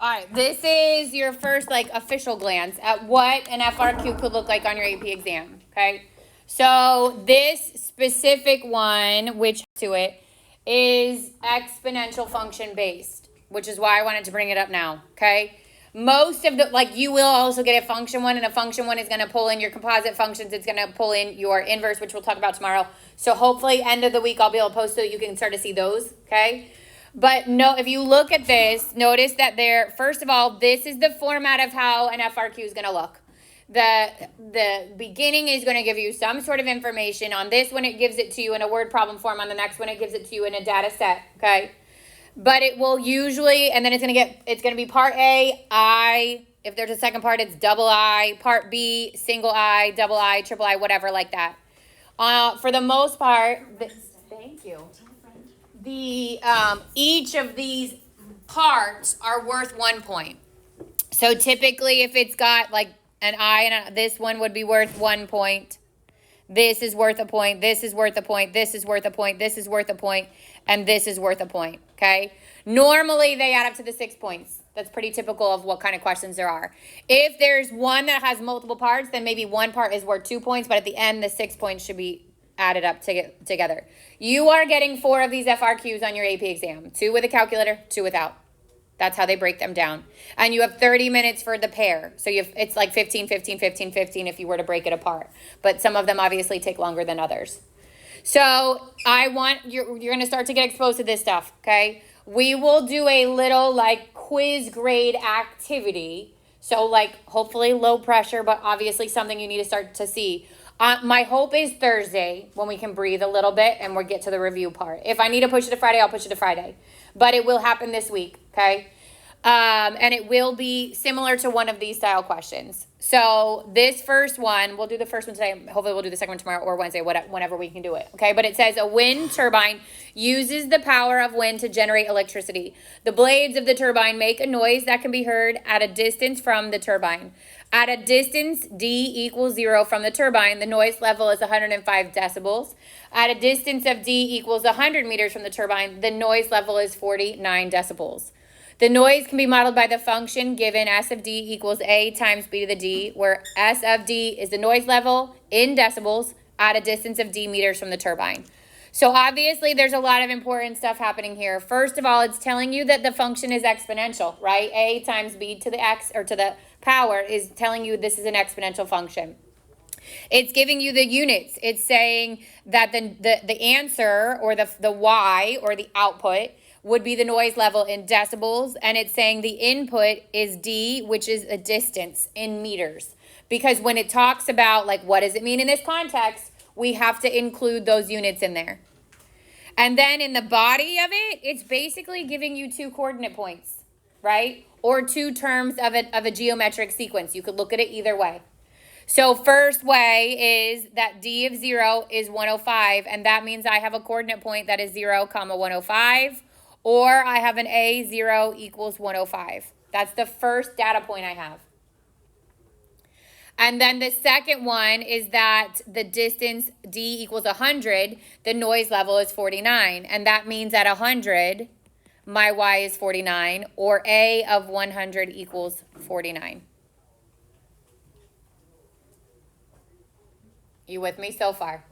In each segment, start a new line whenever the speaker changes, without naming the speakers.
All right, this is your first like official glance at what an FRQ could look like on your AP exam, okay? So this specific one, which to it, is exponential function based, which is why I wanted to bring it up now, okay? Most of the, like you will also get a function one, and a function one is going to pull in your composite functions. It's going to pull in your inverse, which we'll talk about tomorrow. So hopefully end of the week, I'll be able to post so that you can start to see those, okay? But no, if you look at this, notice that there, first of all, this is the format of how an FRQ is going to look. The beginning is going to give you some sort of information. On this one, it gives it to you in a word problem form. On the next one, it gives it to you in a data set, okay? But it will usually, and then it's going to be part A, I, if there's a second part, it's double I, part B, single I, double I, triple I, whatever like that. For the most part, thank you. Each of these parts are worth 1 point. So typically if it's got like an I and this one would be worth 1 point. This is worth a point. This is worth a point. This is worth a point. This is worth a point. And this is worth a point. Okay. Normally they add up to the 6 points. That's pretty typical of what kind of questions there are. If there's one that has multiple parts, then maybe one part is worth 2 points, but at the end, the 6 points should be added up together. You are getting 4 of these FRQs on your AP exam. 2 with a calculator, 2 without. That's how they break them down. And you have 30 minutes for the pair. So it's like 15, 15, 15, 15 if you were to break it apart. But some of them obviously take longer than others. So you're going to start to get exposed to this stuff, okay? We will do a little like quiz grade activity. So like hopefully low pressure, but obviously something you need to start to see. My hope is Thursday when we can breathe a little bit and we'll get to the review part. If I need to push it to Friday, I'll push it to Friday. But it will happen this week, okay? And it will be similar to one of these style questions. So this first one, we'll do the first one today. Hopefully we'll do the second one tomorrow or Wednesday, whenever we can do it, okay? But it says a wind turbine uses the power of wind to generate electricity. The blades of the turbine make a noise that can be heard at a distance from the turbine. At a distance D equals 0 from the turbine, the noise level is 105 decibels. At a distance of D equals 100 meters from the turbine, the noise level is 49 decibels. The noise can be modeled by the function given S of D equals A times B to the D, where S of D is the noise level in decibels at a distance of D meters from the turbine. So obviously there's a lot of important stuff happening here. First of all, it's telling you that the function is exponential, right? A times B to the X or to the power is telling you this is an exponential function. It's giving you the units. It's saying that the answer or the Y or the output would be the noise level in decibels, and it's saying the input is D, which is a distance in meters. Because when it talks about like what does it mean in this context, we have to include those units in there. And then in the body of it, it's basically giving you 2 coordinate points, right? Or 2 terms of a geometric sequence. You could look at it either way. So first way is that D of 0 is 105, and that means I have a coordinate point that is 0, 105, or I have an A 0 equals 105. That's the first data point I have. And then the second one is that the distance D equals 100, the noise level is 49. And that means at 100, my Y is 49, or A of 100 equals 49. You with me so far?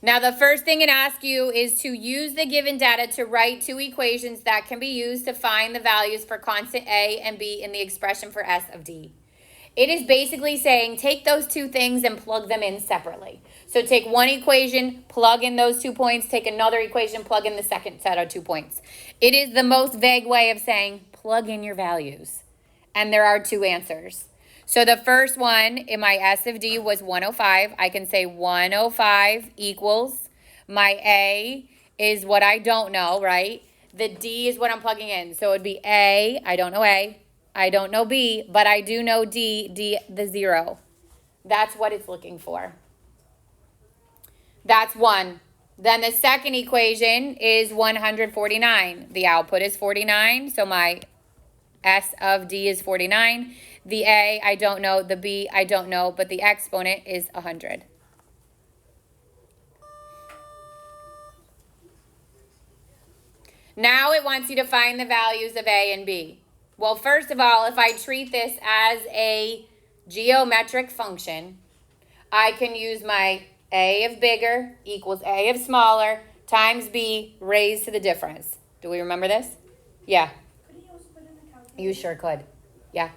Now, the first thing it asks you is to use the given data to write 2 equations that can be used to find the values for constant A and B in the expression for S of D. It is basically saying take those 2 things and plug them in separately. So take one equation, plug in those 2 points, take another equation, plug in the second set of 2 points. It is the most vague way of saying plug in your values. And there are 2 answers. So the first one in my S of D was 105. I can say 105 equals my A is what I don't know, right? The D is what I'm plugging in. So it would be A, I don't know A. I don't know B, but I do know D, the 0. That's what it's looking for. That's one. Then the second equation is 149. The output is 49, so my S of D is 49. The A, I don't know. The B, I don't know, but the exponent is 100. Now it wants you to find the values of A and B. Well, first of all, if I treat this as a geometric function, I can use my a of bigger equals a of smaller times b raised to the difference. Do we remember this? Yeah.
Could he also put in the calculator?
You sure could. Yeah.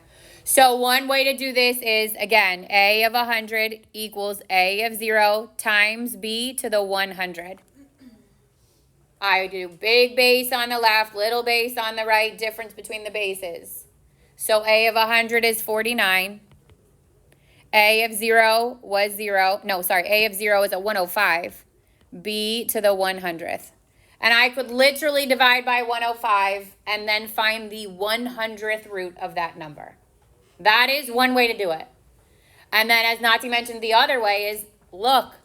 So one way to do this is, again, a of 100 equals a of 0 times b to the 100. I do big base on the left, little base on the right, difference between the bases. So a of 100 is 49. A of 0 was 0. No, sorry, a of 0 is a 105. B to the 100th. And I could literally divide by 105 and then find the 100th root of that number. That is one way to do it. And then as Nati mentioned, the other way is, look,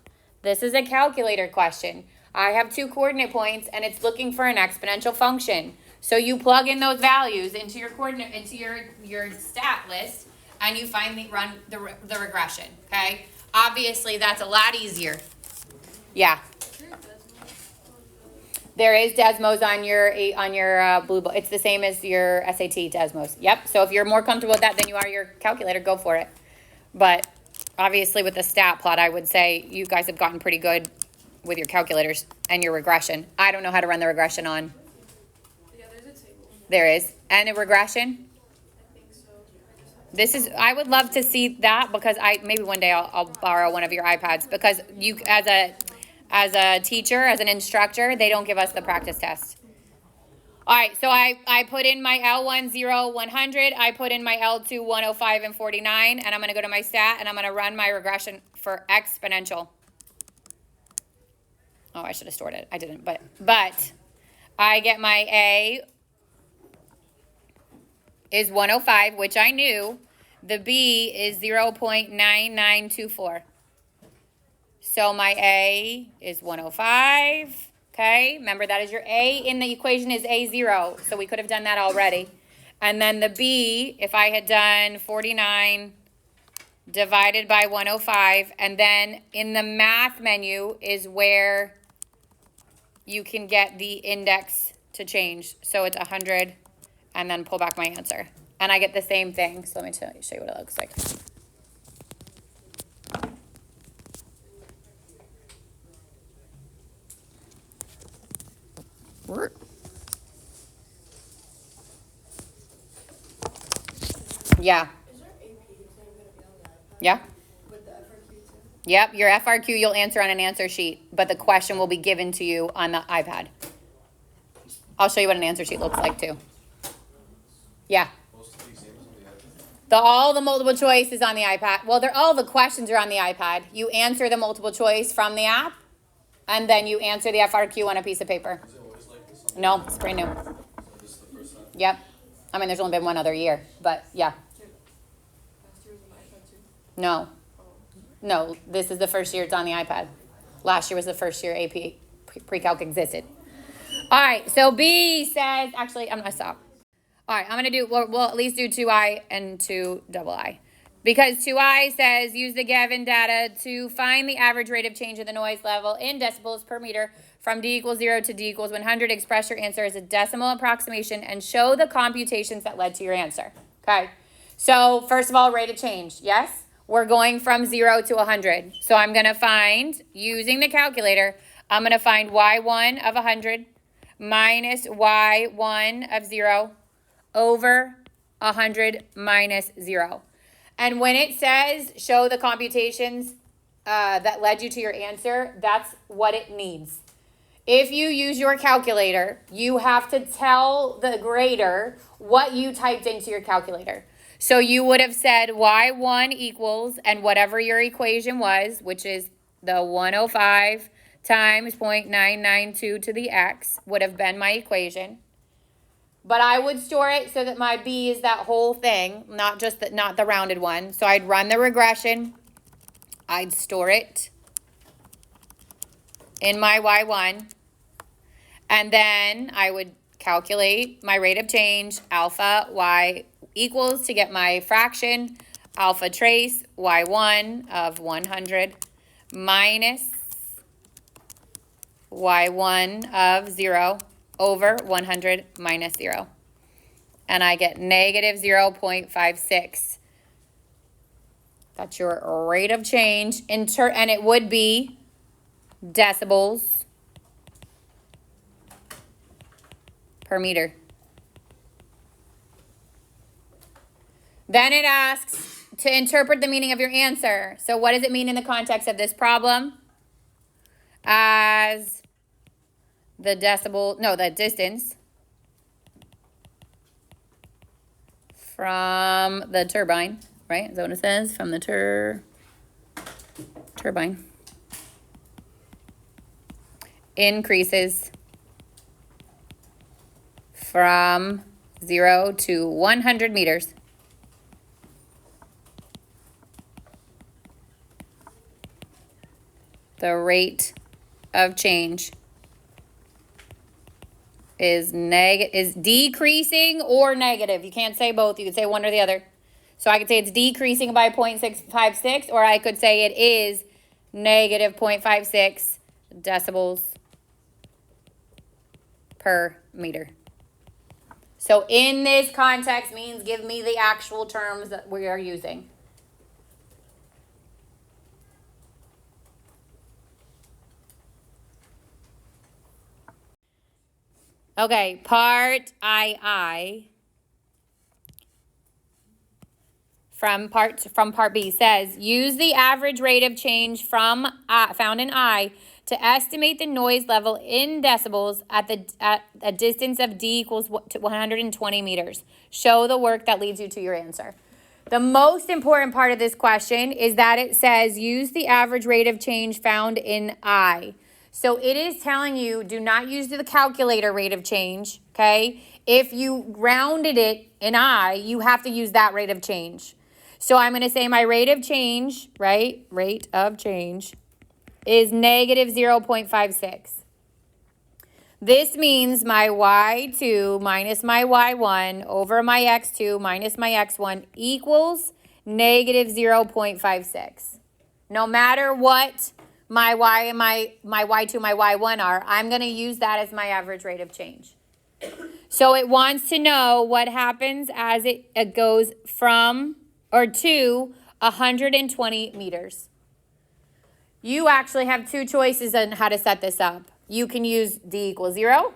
this is a calculator question. I have 2 coordinate points and it's looking for an exponential function. So you plug in those values into your coordinate, into your stat list, and you run the regression, okay? Obviously, that's a lot easier. Yeah. There is Desmos on your blue book. It's the same as your SAT Desmos. Yep. So if you're more comfortable with that than you are your calculator, go for it. But obviously with the stat plot, I would say you guys have gotten pretty good with your calculators and your regression. I don't know how to run the regression on.
Yeah, there's a table.
There is. And a regression?
I think so.
I would love to see that because maybe one day I'll borrow one of your iPads because you, as a teacher, as an instructor, they don't give us the practice test. All right, so I put in my L1, 0, 100. I put in my L2, 105, and 49. And I'm going to go to my stat, and I'm going to run my regression for exponential. Oh, I should have stored it. I didn't, but I get my A is 105, which I knew. The B is 0.9924. So my A is 105. Okay, remember that is your A in the equation is A0. So we could have done that already. And then the B, if I had done 49 divided by 105, and then in the math menu is where you can get the index to change. So it's 100 and then pull back my answer. And I get the same thing. So let me show you what it looks like. Yeah.
Is our AP exam going to be on the iPad?
Yeah.
With the FRQ too?
Yep, your FRQ you'll answer on an answer sheet, but the question will be given to you on the iPad. I'll show you what an answer sheet looks like too. Yeah.
Most of the exams on the iPad?
All the multiple choice is on the iPad. Well, all the questions are on the iPad. You answer the multiple choice from the app, and then you answer the FRQ on a piece of paper.
Is it always like this?
No, it's brand new.
So this is the first time?
Yep. I mean, there's only been one other year, but yeah.
Last year was on the iPad too.
No. No, this is the first year it's on the iPad. Last year was the first year AP pre-calc existed. All right, so B says, actually, I'm going to stop. All right, I'm going to do, we'll at least do 2I and 2II. Because 2I says, use the given data to find the average rate of change of the noise level in decibels per meter from D equals 0 to D equals 100. Express your answer as a decimal approximation and show the computations that led to your answer. Okay, so first of all, rate of change, yes? We're going from 0 to 100. So I'm going to find, using the calculator, I'm going to find y1 of 100 minus y1 of 0 over 100 minus 0. And when it says show the computations that led you to your answer, that's what it needs. If you use your calculator, you have to tell the grader what you typed into your calculator. So you would have said y1 equals, and whatever your equation was, which is the 105 times 0.992 to the x, would have been my equation. But I would store it so that my B is that whole thing, not the rounded one. So I'd run the regression. I'd store it in my y1. And then I would calculate my rate of change, alpha y equals, to get my fraction, alpha trace y1 of 100 minus y1 of 0 over 100 minus 0. and I get negative 0.56. That's your rate of change, and it would be decibels per meter. Then it asks to interpret the meaning of your answer. So what does it mean in the context of this problem? As the distance from the turbine, right? Is that what it says? From the turbine increases from 0 to 100 meters. The rate of change is decreasing or negative. You can't say both. You could say one or the other. So I could say it's decreasing by 0.656, or I could say it is negative 0.56 decibels per meter. So in this context means give me the actual terms that we are using. Okay, part II from part B says, use the average rate of change from found in I to estimate the noise level in decibels at a distance of D equals to 120 meters. Show the work that leads you to your answer. The most important part of this question is that it says use the average rate of change found in I. So it is telling you, do not use the calculator rate of change, okay? If you rounded it in I, you have to use that rate of change. So I'm going to say my rate of change, right? Rate of change is negative 0.56. This means my y2 minus my y1 over my x2 minus my x1 equals negative 0.56. No matter what my y and my y2, my y1 are, I'm going to use that as my average rate of change. So it wants to know what happens as it goes from or to 120 meters. You actually have two choices on how to set this up. You can use D equals 0,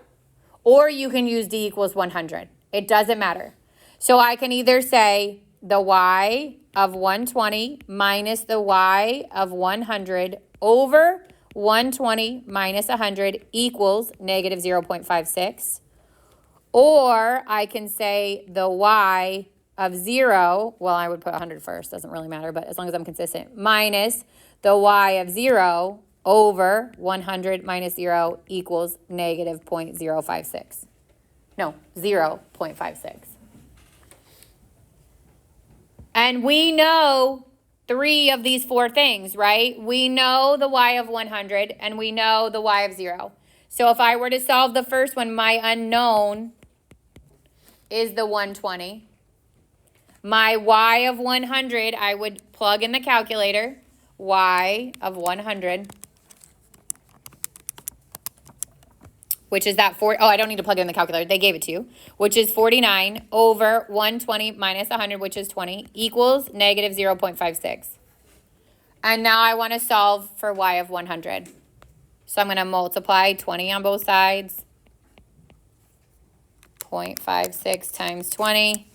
or you can use D equals 100. It doesn't matter. So I can either say the y of 120 minus the y of 100 over 120 minus 100 equals negative 0.56. Or I can say the y of 0, well, I would put 100 first, doesn't really matter, but as long as I'm consistent, minus the y of 0 over 100 minus 0 equals negative 0.056. No, 0.56. And we know 3 of these 4 things, right? We know the y of 100 and we know the y of 0. So if I were to solve the first one, my unknown is the 120. My y of 100, I would plug in the calculator. Y of 100, which is that 4, oh, I don't need to plug it in the calculator. They gave it to you, which is 49 over 120 minus 100, which is 20, equals negative 0.56. And now I want to solve for y of 100. So I'm going to multiply 20 on both sides. 0.56 times 20.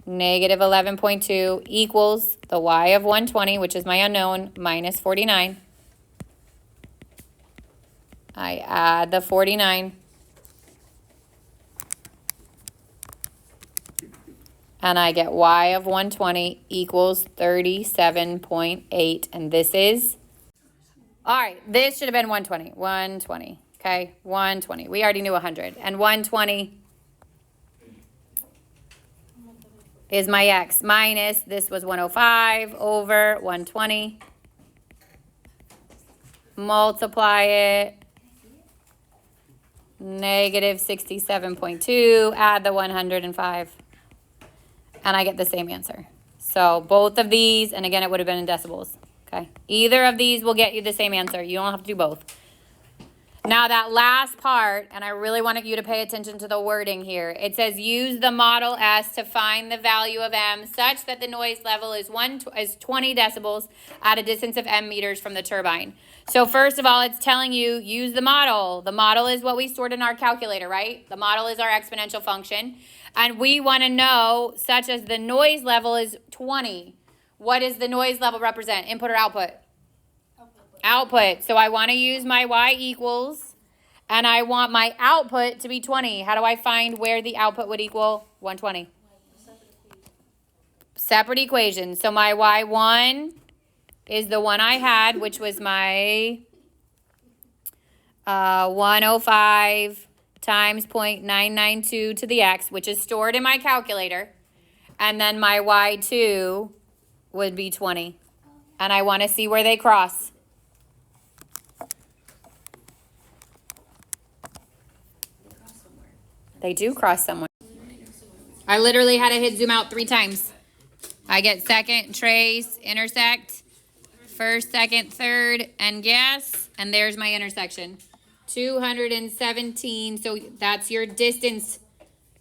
Negative 11.2 equals the y of 120, which is my unknown, minus 49. I add the 49. And I get y of 120 equals 37.8. And this is, all right, this should have been 120. 120, okay? 120. We already knew 100. And 120 is my x minus, this was 105 over 120. Multiply it. Negative 67.2, add the 105. And I get the same answer. So both of these, and again, it would have been in decibels. Okay. Either of these will get you the same answer. You don't have to do both. Now that last part, and I really want you to pay attention to the wording here. It says use the model S to find the value of M such that the noise level is 20 decibels at a distance of M meters from the turbine. So first of all, it's telling you use the model. The model is what we stored in our calculator, right? The model is our exponential function. And we want to know such as the noise level is 20. What does the noise level represent? Input or output? Output. So I want to use my y equals, and I want my output to be 20. How do I find where the output would equal 120? Separate equation. So my y1 is the one I had, which was my 105 times 0.992 to the x, which is stored in my calculator. And then my y2 would be 20. And I want to see where they cross. They do cross somewhere. I literally had to hit zoom out 3 times. I get second, trace, intersect, first, second, third, and guess. And there's my intersection. 217, so that's your distance.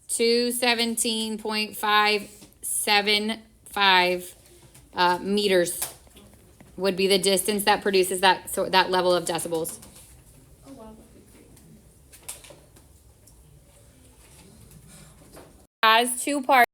217.575 meters would be the distance that produces that level of decibels. Has 2 parts.